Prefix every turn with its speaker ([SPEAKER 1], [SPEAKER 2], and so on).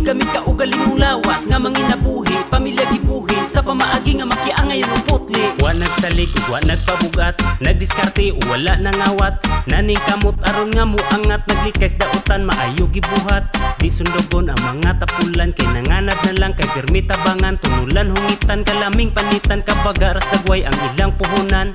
[SPEAKER 1] gamit ka ugaling mong lawas nga manginabuhi, pamilya gibuhi sa pamaagi nga makiangay ang putli.
[SPEAKER 2] Wa nagsalig, wa nagpabugat, nagdiskarte, wala nangawat. Naning kamot aron nga mo angat, naglikay sa dautan, maayo gibuhat. Di sundogon ang mga tapulan, kay nanganad na lang kay pirmi tabangan. Tunulan hungitan, kalaming panitan, kapag aras dagway ang ilang puhunan.